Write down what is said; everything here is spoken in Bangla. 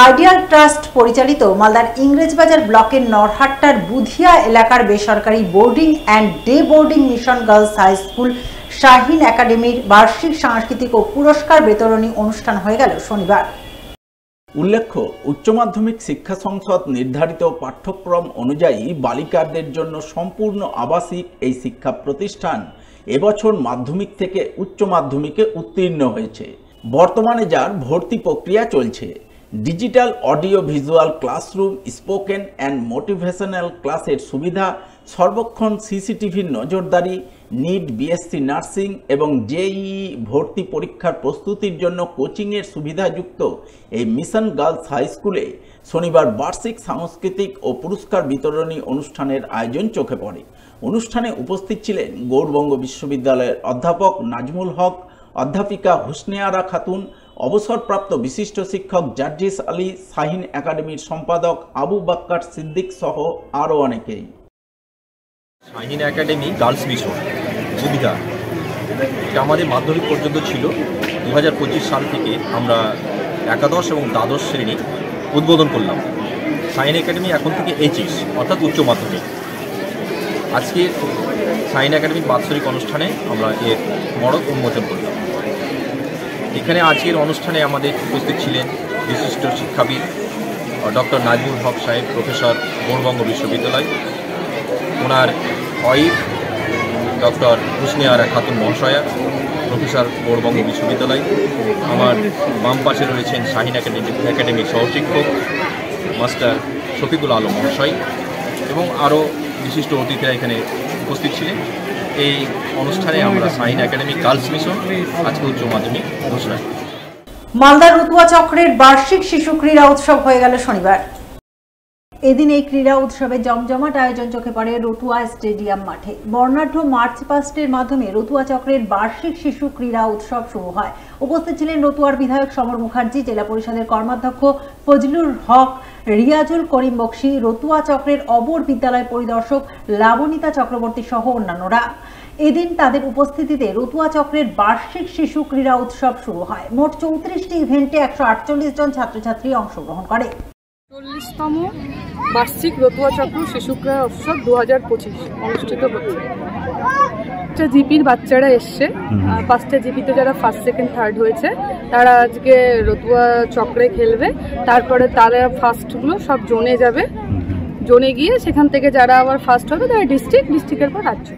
আইডিয়াল ট্রাস্ট পরিচালিত মালদার ইংরেজবাজার ব্লকের নরহাট্টার বুধিয়া এলাকার বেসরকারি boarding and day boarding mission girls high school Shahin একাডেমির বার্ষিক সাংস্কৃতিক ও পুরস্কার বিতরণী অনুষ্ঠান হয়ে গেল শনিবার। উল্লেখ্য, উচ্চ মাধ্যমিক শিক্ষা সংসদ নির্ধারিত পাঠ্যক্রম অনুযায়ী বালিকাদের জন্য সম্পূর্ণ আবাসিক এই শিক্ষা প্রতিষ্ঠান এবছর মাধ্যমিক থেকে উচ্চ মাধ্যমিকে উত্তীর্ণ হয়েছে। বর্তমানে যার ভর্তি প্রক্রিয়া চলছে। Digital audio visual classroom, spoken and motivational ক্লাসের সুবিধা, সর্বক্ষণ সিসিটিভির নজরদারি, নিট, বিএসসি নার্সিং এবং জেইই ভর্তি পরীক্ষার প্রস্তুতির জন্য কোচিংয়ের সুবিধাযুক্ত এই মিশন গার্লস হাই স্কুলে শনিবার বার্ষিক সাংস্কৃতিক ও পুরস্কার বিতরণী অনুষ্ঠানের আয়োজন চোখে পড়ে। অনুষ্ঠানে উপস্থিত ছিলেন গৌড়বঙ্গ বিশ্ববিদ্যালয়ের অধ্যাপক নাজমুল হক, অধ্যাপিকা হুসনে আরা খাতুন, অবসরপ্রাপ্ত বিশিষ্ট শিক্ষক জার্জিস আলী, শাহিন একাডেমির সম্পাদক আবু বাক্কার সিদ্দিক সহ আরও অনেকেই। শাহিন একাডেমি গার্লস মিশন সুবিধা এটা আমাদের মাধ্যমিক পর্যন্ত ছিল। 2025 সাল থেকে আমরা একাদশ এবং দ্বাদশ শ্রেণী উদ্বোধন করলাম। শাহিন একাডেমি এখন থেকে এইচএস অর্থাৎ উচ্চ মাধ্যমিক। আজকে শাহিন একাডেমির বাৎসরিক অনুষ্ঠানে আমরা এর মড়ক উন্মোচন করলাম। এখানে আজকের অনুষ্ঠানে আমাদের উপস্থিত ছিলেন বিশিষ্ট শিক্ষাবিদ ডক্টর নাজমুল হক সাহেব, প্রফেসর, গৌড়বঙ্গ বিশ্ববিদ্যালয়, ওনার ওয়াইফ ডক্টর হুসনে আরা খাতুন মহাশয়া, প্রফেসর, গৌড়বঙ্গ বিশ্ববিদ্যালয়। আমার বাম পাশে রয়েছেন শাহিন একাডেমির সহশিক্ষক মাস্টার শফিকুল আলম মহাশয় এবং আরও বিশিষ্ট অতিথিরা এখানে উপস্থিত ছিলেন। এই অনুষ্ঠানে আমরা শাহিন একাডেমি গার্লস মিশন আজকে উচ্চ মাধ্যমিক ঘোষণা। মালদার রতুয়া চক্রের বার্ষিক শিশু ক্রীড়া উৎসব হয়ে গেল শনিবার। এদিন এই ক্রীড়া উৎসবে জমজমাট আয়োজন চোখে পড়ে রতুয়া স্টেডিয়াম মাঠে। বর্ণাঢ্য মার্চ পাস্টের মাধ্যমে রতুয়া চক্রের বার্ষিক শিশু ক্রীড়া উৎসব শুরু হয়। উপস্থিত ছিলেন রতুয়ার বিধায়ক সমর মুখার্জি, জেলা পরিষদের কর্মাধ্যক্ষ ফজলুল হক, রিয়াজুল করিম বক্সি, রতুয়া চক্রের অবর বিদ্যালয় পরিদর্শক লাবণিতা চক্রবর্তী সহ অন্যান্যরা। এদিন তাদের উপস্থিতিতে রতুয়া চক্রের বার্ষিক শিশু ক্রীড়া উৎসব শুরু হয়। মোট 34টি ইভেন্টে 148 জন ছাত্রছাত্রী অংশগ্রহণ করে। 40তম বার্ষিক রতুয়া চক্র শিশু ক্রীড়া উৎসব 2025 অনুষ্ঠিত হচ্ছে। একটা জিপির বাচ্চারা এসছে, 5টা জিপিতে যারা ফার্স্ট, সেকেন্ড, থার্ড হয়েছে তারা আজকে রতুয়া চক্রে খেলবে। তারপরে তারা ফার্স্টগুলো সব জোনে যাবে, জোনে গিয়ে সেখান থেকে যারা আবার ফার্স্ট হবে তারা ডিস্ট্রিক্টের পর রাজ্য।